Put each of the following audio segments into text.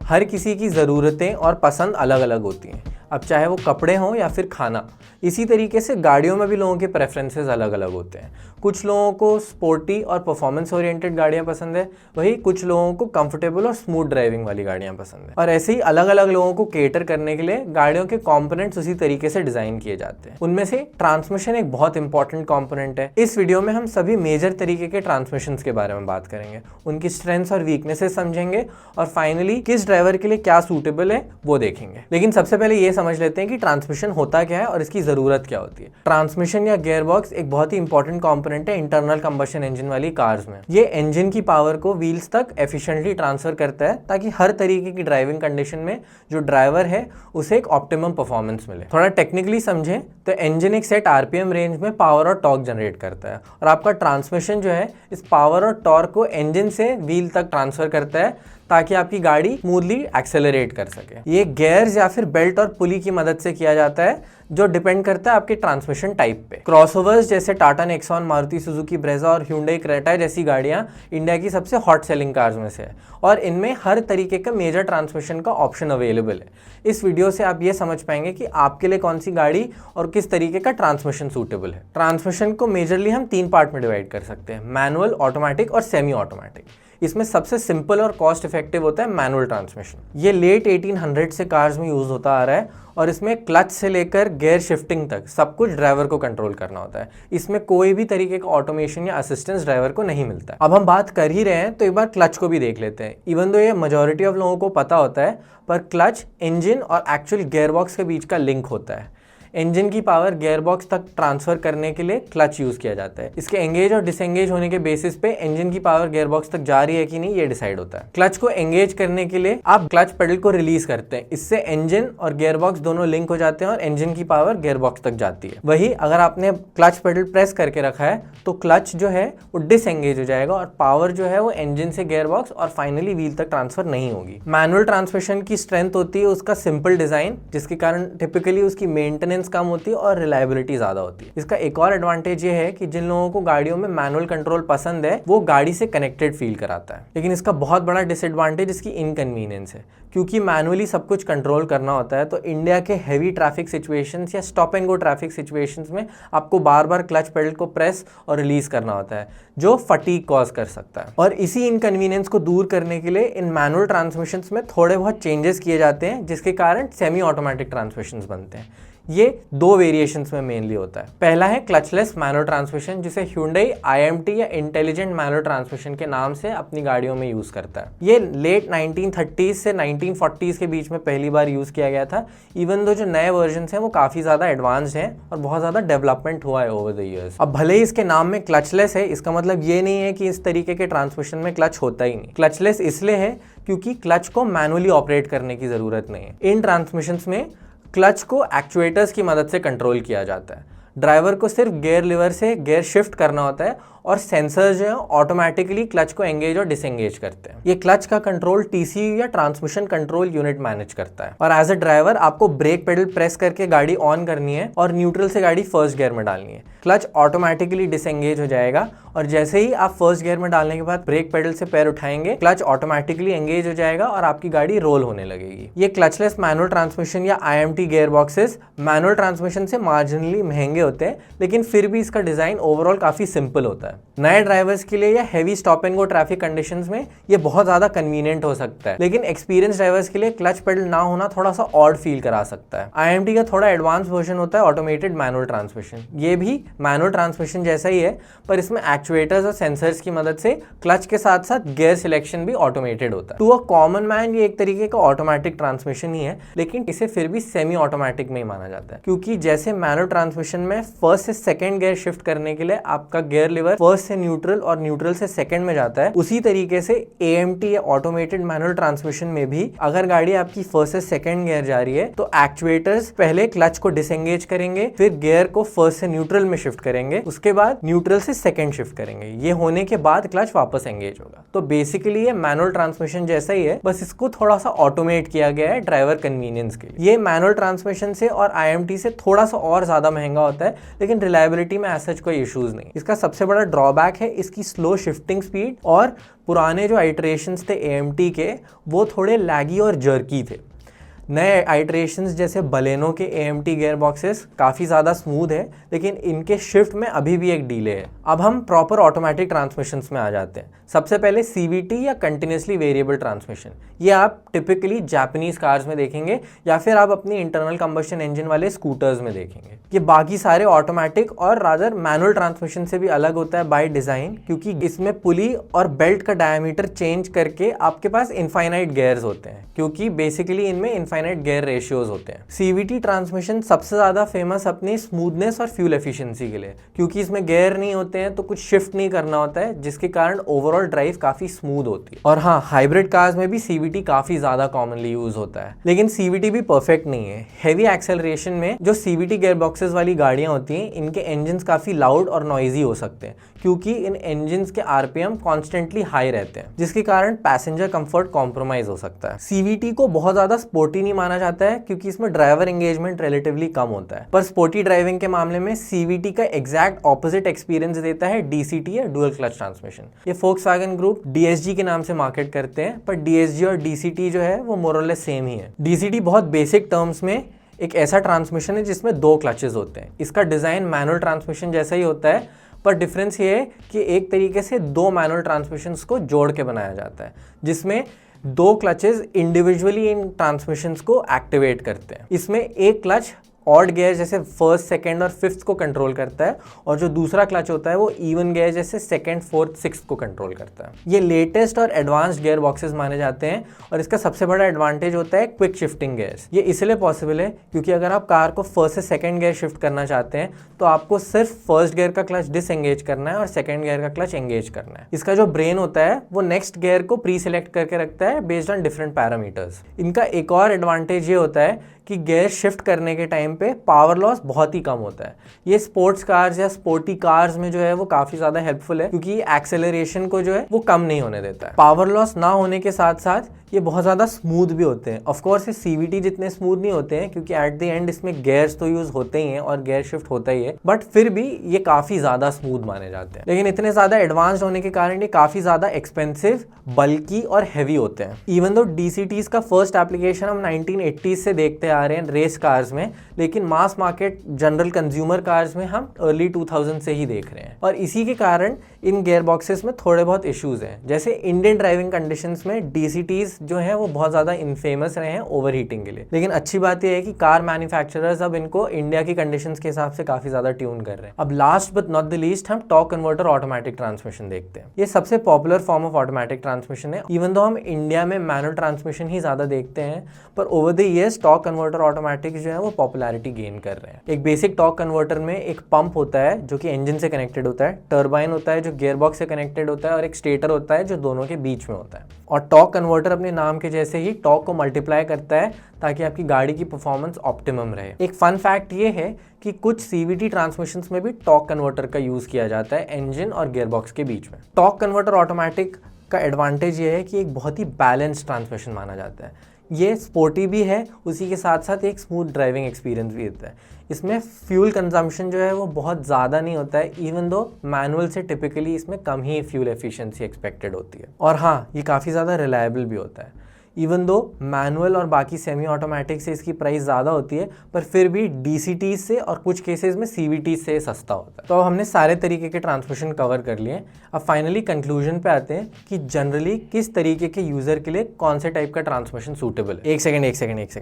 हर किसी की ज़रूरतें और पसंद अलग अलग होती हैं। अब चाहे वो कपड़े हों या फिर खाना, इसी तरीके से गाड़ियों में भी लोगों के प्रेफरेंसेस अलग अलग होते हैं। कुछ लोगों को स्पोर्टी और परफॉर्मेंस ओरिएंटेड गाड़ियाँ पसंद है, वहीं कुछ लोगों को कंफर्टेबल और स्मूथ ड्राइविंग वाली गाड़ियाँ पसंद है। और ऐसे ही अलग अलग लोगों को केटर करने के लिए गाड़ियों के कंपोनेंट्स उसी तरीके से डिज़ाइन किए जाते हैं। उनमें से ट्रांसमिशन एक बहुत इंपॉर्टेंट कंपोनेंट है। इस वीडियो में हम सभी मेजर तरीके के ट्रांसमिशन के बारे में बात करेंगे, उनकी स्ट्रेंथ्स और वीकनेसेस समझेंगे और फाइनली किस ड्राइवर के लिए क्या सूटेबल है वो देखेंगे। लेकिन सबसे पहले ये समझ लेते हैं कि ट्रांसमिशन होता क्या है और इसकी ज़रूरत क्या होती है। ट्रांसमिशन या गियरबॉक्स एक बहुत ही इंपॉर्टेंट कंपोनेंट है इंटरनल कंबशन इंजन वाली कार्स में। ये इंजन की पावर को व्हील्स तक एफिशिएंटली ट्रांसफर करता है ताकि हर तरीके की ड्राइविंग कंडीशन में जो ड्राइवर है उसे एक ऑप्टिमम परफॉर्मेंस मिले। थोड़ा टेक्निकली समझें तो इंजन एक सेट आरपीएम रेंज में पावर और टॉर्क जनरेट करता है और आपका ट्रांसमिशन जो है इस पावर और टॉर्क को इंजन से व्हील तक ट्रांसफर करता है ताकि आपकी गाड़ी स्मूथली एक्सेलरेट कर सके। ये गियर्स या फिर बेल्ट और पुली की मदद से किया जाता है जो डिपेंड करता है आपके ट्रांसमिशन टाइप पे। क्रॉसओवर्स जैसे Tata Nexon, Maruti Suzuki Brezza और hyundai क्रेटा जैसी गाड़ियां इंडिया की सबसे हॉट सेलिंग कार्स में से है और इनमें हर तरीके का मेजर ट्रांसमिशन का ऑप्शन अवेलेबल है। इस वीडियो से आप ये समझ पाएंगे कि आपके लिए कौन सी गाड़ी और किस तरीके का ट्रांसमिशन सूटेबल है। ट्रांसमिशन को मेजरली हम 3 पार्ट में डिवाइड कर सकते हैं, मैनुअल, ऑटोमेटिक और सेमी ऑटोमेटिक। इसमें सबसे सिंपल और कॉस्ट इफेक्टिव होता है मैनुअल ट्रांसमिशन। ये लेट 1800 से कार्स में यूज होता आ रहा है और इसमें क्लच से लेकर गियर शिफ्टिंग तक सब कुछ ड्राइवर को कंट्रोल करना होता है। इसमें कोई भी तरीके का ऑटोमेशन या असिस्टेंस ड्राइवर को नहीं मिलता है। अब हम बात कर ही रहे हैं तो एक बार क्लच को भी देख लेते हैं। इवन दो ये मेजॉरिटी ऑफ लोगों को पता होता है, पर क्लच इंजन और एक्चुअल गियरबॉक्स के बीच का लिंक होता है। इंजन की पावर गियरबॉक्स तक ट्रांसफर करने के लिए क्लच यूज किया जाता है। इसके एंगेज और डिसएंगेज होने के बेसिस पे इंजन की पावर गियरबॉक्स तक जा रही है कि नहीं ये डिसाइड होता है। क्लच को एंगेज करने के लिए आप क्लच पेडल को रिलीज करते हैं, इससे इंजन और गियरबॉक्स दोनों लिंक हो जाते हैं और इंजन की पावर गियरबॉक्स तक जाती है। वही अगर आपने क्लच पेडल प्रेस करके रखा है तो क्लच जो है वो डिसएंगेज हो जाएगा और पावर जो है वो इंजन से गियरबॉक्स और फाइनली व्हील तक ट्रांसफर नहीं होगी। मैनुअल ट्रांसमिशन की स्ट्रेंथ होती है उसका सिंपल डिजाइन, जिसके कारण टिपिकली उसकी मेंटेनेंस कम होती है और रिलायबिलिटी ज्यादा होती है। इसका एक और एडवांटेज ये है कि जिन लोगों को गाड़ियों में मैनुअल कंट्रोल पसंद है वो गाड़ी से कनेक्टेड फील कराता है। लेकिन इसका बहुत बड़ा डिसएडवांटेज इसकी इनकन्वीनियंस है, क्योंकि मैनुअली सब कुछ कंट्रोल करना होता है तो इंडिया के हेवी ट्रैफिक सिचुएशंस या stop and go traffic situations में आपको बार बार क्लच पेडल को प्रेस और रिलीज करना होता है जो फटीग कॉज कर सकता है। और इसी इनकन्वीनियंस को दूर करने के लिए इन मैनुअल ट्रांसमिशंस में थोड़े बहुत चेंजेस किए जाते हैं, जिसके कारण सेमी ऑटोमेटिक ट्रांसमिशंस बनते हैं। ये 2 वेरिएशंस में मेनली होता है। पहला है क्लचलेस मैनुअल ट्रांसमिशन, जिसे Hyundai IMT या इंटेलिजेंट मैनुअल ट्रांसमिशन के नाम से अपनी गाड़ियों में यूज करता है। ये लेट 1930s से 1940s के बीच में पहली बार यूज किया गया था। इवन दो जो नए वर्जन हैं वो काफी ज्यादा एडवांस्ड हैं और बहुत ज्यादा डेवलपमेंट हुआ है ओवर द ईयर्स। अब भले ही इसके नाम में क्लचलेस है, इसका मतलब ये नहीं है कि इस तरीके के ट्रांसमिशन में क्लच होता ही नहीं। क्लचलेस इसलिए है क्योंकि क्लच को मैनुअली ऑपरेट करने की जरूरत नहीं है। इन ट्रांसमिशंस में क्लच को एक्चुएटर्स की मदद से कंट्रोल किया जाता है। ड्राइवर को सिर्फ गियर लीवर से गियर शिफ्ट करना होता है और सेंसर जो है ऑटोमेटिकली क्लच को एंगेज और डिसएंगेज करते हैं। ये क्लच का कंट्रोल TCU या ट्रांसमिशन कंट्रोल यूनिट मैनेज करता है। और एज अ ड्राइवर आपको ब्रेक पेडल प्रेस करके गाड़ी ऑन करनी है और न्यूट्रल से गाड़ी फर्स्ट गियर में डालनी है। क्लच ऑटोमेटिकली डिसएंगेज हो जाएगा और जैसे ही आप फर्स्ट गियर में डालने के बाद ब्रेक पेडल से पैर उठाएंगे, क्लच ऑटोमेटिकली एंगेज हो जाएगा और आपकी गाड़ी रोल होने लगेगी। ये क्लचलेस मैनुअल ट्रांसमिशन या IMT gear boxes manual transmission से मार्जिनली महंगे होते हैं, लेकिन फिर भी इसका डिजाइन ओवरऑल काफी सिंपल होता है। नए ड्राइवर्स के लिए या heavy stop and go traffic conditions में ये बहुत ज्यादा कन्वीनियंट हो सकता है, लेकिन एक्सपीरियंस ड्राइवर्स के लिए क्लच पेडल ना होना थोड़ा सा ऑड फील करा सकता है। IMT का थोड़ा एडवांस वर्जन होता है ऑटोमेटेड मैनुअल ट्रांसमिशन। ये भी मैनुअल ट्रांसमिशन जैसा ही है, पर इसमें एक्चुएटर्स और सेंसर्स की मदद से क्लच के साथ साथ गियर सिलेक्शन भी ऑटोमेटेड होता है। टू अ कॉमन मैन ये एक तरीके का ऑटोमेटिक ट्रांसमिशन ही है, लेकिन इसे फिर भी सेमी ऑटोमेटिक में ही माना जाता है, क्योंकि जैसे मैनुअल ट्रांसमिशन में फर्स्ट से सेकंड गियर शिफ्ट करने के लिए आपका गियर लीवर फर्स्ट से न्यूट्रल और न्यूट्रल से सेकंड में जाता है, उसी तरीके से AMT या ऑटोमेटेड मैनुअल ट्रांसमिशन में भी अगर गाड़ी आपकी फर्स्ट से सेकंड गियर जा रही है तो एक्चुएटर्स पहले क्लच को डिसएंगेज करेंगे, फिर गियर को फर्स्ट से न्यूट्रल में शिफ्ट करेंगे, उसके बाद न्यूट्रल से सेकंड शिफ्ट करेंगे। ये होने के बाद क्लच वापस एंगेज होगा। तो बेसिकली ये मैनुअल ट्रांसमिशन जैसा ही है, बस इसको थोड़ा सा ऑटोमेट किया गया है ड्राइवर कन्वीनियंस के लिए। ये मैनुअल ट्रांसमिशन से और IMT से थोड़ा सा और ज्यादा महंगा होता है, लेकिन रिलायबिलिटी में ऐसा कोई इश्यूज नहीं। इसका सबसे बड़ा ड्रॉबैक है इसकी स्लो शिफ्टिंग स्पीड, और पुराने जो आइटरेशंस थे AMT के वो थोड़े लैगी और जर्की थे। नए आइटरेशंस जैसे बलेनो के AMT गियर बॉक्सेस काफ़ी ज़्यादा स्मूथ है, लेकिन इनके शिफ्ट में अभी भी एक डीले है। अब हम प्रॉपर ऑटोमेटिक ट्रांसमिशंस में आ जाते हैं। सबसे पहले CVT या कंटिन्यूसली वेरिएबल ट्रांसमिशन, ये आप टिपिकली जापानीज कार्स में देखेंगे या फिर आप अपनी इंटरनल कंबशन इंजन वाले स्कूटर्स में देखेंगे। ये बाकी सारे ऑटोमेटिक और रादर मैनुअल ट्रांसमिशन से भी अलग होता है बाय डिज़ाइन, क्योंकि इसमें पुली और बेल्ट का डायमीटर चेंज करके आपके पास इनफाइनाइट गियर्स होते हैं, क्योंकि बेसिकली इनमें इनफाइनाइट गियर रेशियोज होते हैं। CVT ट्रांसमिशन सबसे ज़्यादा फेमस अपनी स्मूथनेस और फ्यूल एफिशिएंसी के लिए, क्योंकि इसमें गियर नहीं होते हैं तो कुछ शिफ्ट नहीं करना होता है, जिसके कारण ओवरऑल ड्राइव काफ़ी स्मूथ होती है। और हाँ, हाइब्रिड कार्स में भी CVT काफ़ी ज़्यादा कॉमनली यूज होता है, लेकिन CVT भी परफेक्ट नहीं है। हेवी एक्सेलरेशन में जो CVT गियर बॉक्सेस वाली गाड़ियाँ होती हैं, इनके इंजन्स काफ़ी लाउड और नॉइजी हो सकते हैं, क्योंकि इन इंजन्स के RPM कॉन्स्टेंटली हाई रहते हैं, जिसके कारण पैसेंजर कंफर्ट कॉम्प्रोमाइज हो सकता है। CVT को बहुत ज़्यादा स्पोर्टी नहीं माना जाता है, क्योंकि इसमें ड्राइवर एंगेजमेंट रिलेटिवली कम होता है, पर स्पोर्टी ड्राइविंग के मामले में CVT का एग्जैक्ट ऑपोजिट एक्सपीरियंस देता है DCT या डुअल क्लच ट्रांसमिशन। ये Volkswagen ग्रुप DSG के नाम से मार्केट करते हैं, पर DSG और DCT जो है वो मोर और लेस सेम ही है। DCT बहुत बेसिक टर्म्स में एक ऐसा ट्रांसमिशन है जिसमें 2 क्लचेस होते हैं। इसका डिज़ाइन मैनुअल ट्रांसमिशन जैसा ही होता है, पर डिफरेंस ये है कि एक तरीके से 2 मैनुअल ट्रांसमिशंस को जोड़ के बनाया जाता है, जिसमें 2 क्लचेस इंडिविजुअली इन ट्रांसमिशंस को एक्टिवेट करते हैं। इसमें एक क्लच ऑड गियर जैसे फर्स्ट, सेकंड और फिफ्थ को कंट्रोल करता है, और जो दूसरा क्लच होता है वो इवन गियर जैसे सेकंड, फोर्थ, सिक्स्थ को कंट्रोल करता है। ये लेटेस्ट और एडवांस्ड गियर बॉक्सेस माने जाते हैं, और इसका सबसे बड़ा एडवांटेज होता है क्विक शिफ्टिंग गियर्स। ये इसलिए पॉसिबल है क्योंकि अगर आप कार को फर्स्ट से सेकंड गियर शिफ्ट करना चाहते हैं तो आपको सिर्फ फर्स्ट गियर का क्लच डिसएंगेज करना है और सेकंड गियर का क्लच एंगेज करना है। इसका जो ब्रेन होता है वो नेक्स्ट गियर को प्री सिलेक्ट करके रखता है बेस्ड ऑन डिफरेंट पैरामीटर्स। इनका एक और एडवांटेज ये होता है कि गियर शिफ्ट करने के टाइम पे पावर लॉस बहुत ही कम होता है। ये स्पोर्ट्स कार्स या स्पोर्टी कार्स में जो है वो काफ़ी ज़्यादा हेल्पफुल है, क्योंकि एक्सेलरेशन को जो है वो कम नहीं होने देता है। पावर लॉस ना होने के साथ साथ ये बहुत ज़्यादा स्मूथ भी होते हैं। ऑफ कोर्स ये CVT जितने स्मूथ नहीं होते हैं, क्योंकि एट द एंड इसमें गियर्स तो यूज़ होते ही हैं और गियर शिफ्ट होता ही है, बट फिर भी ये काफ़ी ज़्यादा स्मूथ माने जाते हैं। लेकिन इतने ज़्यादा एडवांस्ड होने के कारण ये काफ़ी ज़्यादा एक्सपेंसिव, बल्कि और हैवी होते हैं। इवन दो DCTs का फर्स्ट एप्लीकेशन हम 1980s से देखते आ रहे हैं रेस कार्स में, लेकिन mass market general consumer cars में हम अर्ली 2000 से ही देख रहे हैं। और इसी के कारण इन गियर बॉक्सेस में थोड़े बहुत इश्यूज हैं, जैसे इंडियन ड्राइविंग कंडीशंस में DCTs जो हैं वो बहुत ज़्यादा इनफेमस रहे हैं ओवरहीटिंग के लिए। लेकिन अच्छी बात यह है कि कार मैन्युफैक्चरर्स अब इनको इंडिया की कंडीशंस के हिसाब से काफ़ी ज़्यादा ट्यून कर रहे हैं। अब last but not the least हम टॉर्क कन्वर्टर ऑटोमेटिक ट्रांसमिशन देखते हैं। ये सबसे popular form of automatic transmission है। इवन दो हम इंडिया में मैनुअल ट्रांसमिशन ही ज़्यादा देखते हैं, पर over the years torque converter automatic जो है वो पॉपुलैरिटी गेन कर रहे हैं। एक बेसिक टॉर्क कन्वर्टर में एक पंप होता है जो कि इंजन से कनेक्टेड होता है, टर्बाइन होता है जो गियरबॉक्स से कनेक्टेड होता है, और एक स्टेटर होता है जो दोनों के बीच में होता है। और टॉर्क कन्वर्टर अपने नाम के जैसे ही टॉर्क को मल्टीप्लाई करता है ताकि आपकी गाड़ी की परफॉर्मेंस ऑप्टिमम रहे। एक फन फैक्ट ये है कि कुछ CVT ट्रांसमिशंस में भी टॉर्क कन्वर्टर का यूज़ किया जाता है इंजन और गियरबॉक्स के बीच में। टॉर्क कन्वर्टर ऑटोमेटिक का एडवांटेज ये है कि एक बहुत ही बैलेंस्ड ट्रांसमिशन माना जाता है। ये स्पोर्टी भी है, उसी के साथ साथ एक स्मूथ ड्राइविंग एक्सपीरियंस भी देता है। इसमें फ्यूल कंजम्पशन जो है वो बहुत ज़्यादा नहीं होता है, इवन दो मैनुअल से टिपिकली इसमें कम ही फ्यूल एफिशिएंसी एक्सपेक्टेड होती है। और हाँ, ये काफ़ी ज़्यादा रिलायबल भी होता है। इवन दो मैनुअल और बाकी सेमी ऑटोमेटिक से इसकी प्राइस ज़्यादा होती है, पर फिर भी DCT से और कुछ केसेस में CVT से सस्ता होता है। तो अब हमने सारे तरीके के ट्रांसमिशन कवर कर लिए। अब फाइनली कंक्लूजन पे आते हैं कि जनरली किस तरीके के यूज़र के लिए कौन से टाइप का ट्रांसमिशन सूटेबल है। एक सेकेंड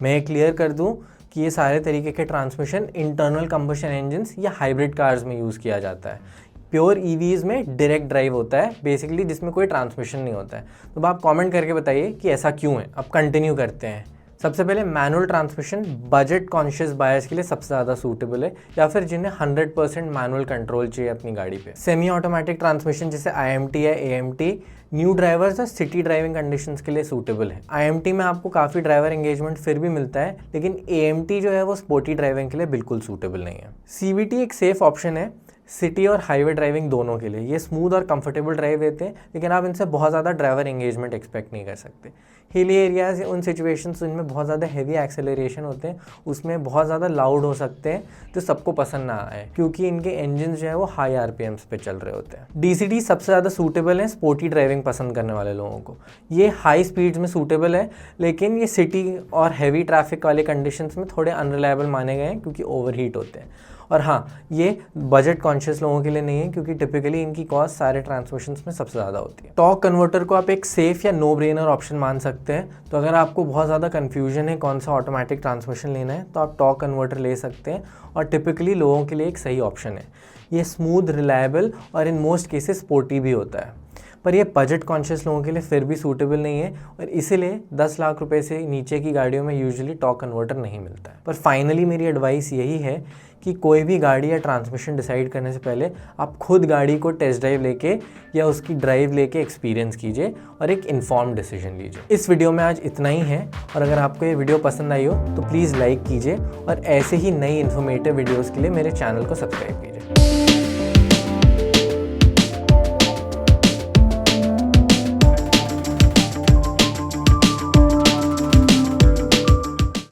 मैं क्लियर कर दूँ कि ये सारे तरीके के ट्रांसमिशन इंटरनल कंबशन इंजन्स या हाइब्रिड कार्स में यूज़ किया जाता है। प्योर EVs में डायरेक्ट ड्राइव होता है बेसिकली, जिसमें कोई ट्रांसमिशन नहीं होता है। तो आप कमेंट करके बताइए कि ऐसा क्यों है। अब कंटिन्यू करते हैं। सबसे पहले manual transmission budget conscious buyers के लिए सबसे ज़्यादा सूटेबल है, या फिर जिन्हें 100% मैनुअल कंट्रोल चाहिए अपनी गाड़ी पे। सेमी ऑटोमेटिक ट्रांसमिशन जैसे IMT या AMT न्यू ड्राइवर्स और सिटी ड्राइविंग कंडीशंस के लिए सूटेबल है। IMT में आपको काफ़ी ड्राइवर एंगेजमेंट फिर भी मिलता है, लेकिन AMT जो है वो स्पोर्टी ड्राइविंग के लिए बिल्कुल सूटेबल नहीं है। CVT एक सेफ ऑप्शन है। सिटी और हाईवे ड्राइविंग दोनों के लिए। ये स्मूथ और कंफर्टेबल ड्राइव देते हैं, लेकिन आप इनसे बहुत ज़्यादा ड्राइवर एंगेजमेंट एक्सपेक्ट नहीं कर सकते। हिली एरियाज़ उन सिचुएशंस जिनमें बहुत ज़्यादा हैवी एक्सेलरेशन होते हैं, उसमें बहुत ज़्यादा लाउड हो सकते हैं, जो सबको पसंद ना आए, क्योंकि इनके इंजन जो है वो हाई आरपीएम्स पे चल रहे होते हैं। DCT सबसे ज़्यादा सूटेबल है स्पोर्टी ड्राइविंग पसंद करने वाले लोगों को। ये हाई स्पीड्स में सूटेबल है, लेकिन ये सिटी और हैवी ट्रैफिक वाले कंडीशंस में थोड़े अनरिलायबल माने गए हैं, क्योंकि ओवरहीट होते हैं। और हाँ, ये बजट कॉन्शियस लोगों के लिए नहीं है, क्योंकि टिपिकली इनकी कॉस्ट सारे ट्रांसमिशंस में सबसे ज़्यादा होती है। टॉर्क कन्वर्टर को आप एक सेफ या नो ब्रेनर ऑप्शन मान सकते हैं। तो अगर आपको बहुत ज़्यादा कन्फ्यूजन है कौन सा ऑटोमेटिक ट्रांसमिशन लेना है, तो आप टॉर्क कन्वर्टर ले सकते हैं, और टिपिकली लोगों के लिए एक सही ऑप्शन है। ये स्मूथ, रिलायबल और इन मोस्ट केसेस स्पोर्टी भी होता है, पर ये बजट कॉन्शियस लोगों के लिए फिर भी सूटेबल नहीं है, और इसीलिए 10 लाख रुपए से नीचे की गाड़ियों में यूजुअली टॉर्क कन्वर्टर नहीं मिलता है। पर फाइनली मेरी एडवाइस यही है कि कोई भी गाड़ी या ट्रांसमिशन डिसाइड करने से पहले आप खुद गाड़ी को टेस्ट ड्राइव लेके या उसकी ड्राइव लेके एक्सपीरियंस कीजिए और एक इन्फॉर्म्ड डिसीजन लीजिए। इस वीडियो में आज इतना ही है, और अगर आपको ये वीडियो पसंद आई हो तो प्लीज़ लाइक कीजिए, और ऐसे ही नई इन्फॉर्मेटिव वीडियोज़ के लिए मेरे चैनल को सब्सक्राइब कीजिए।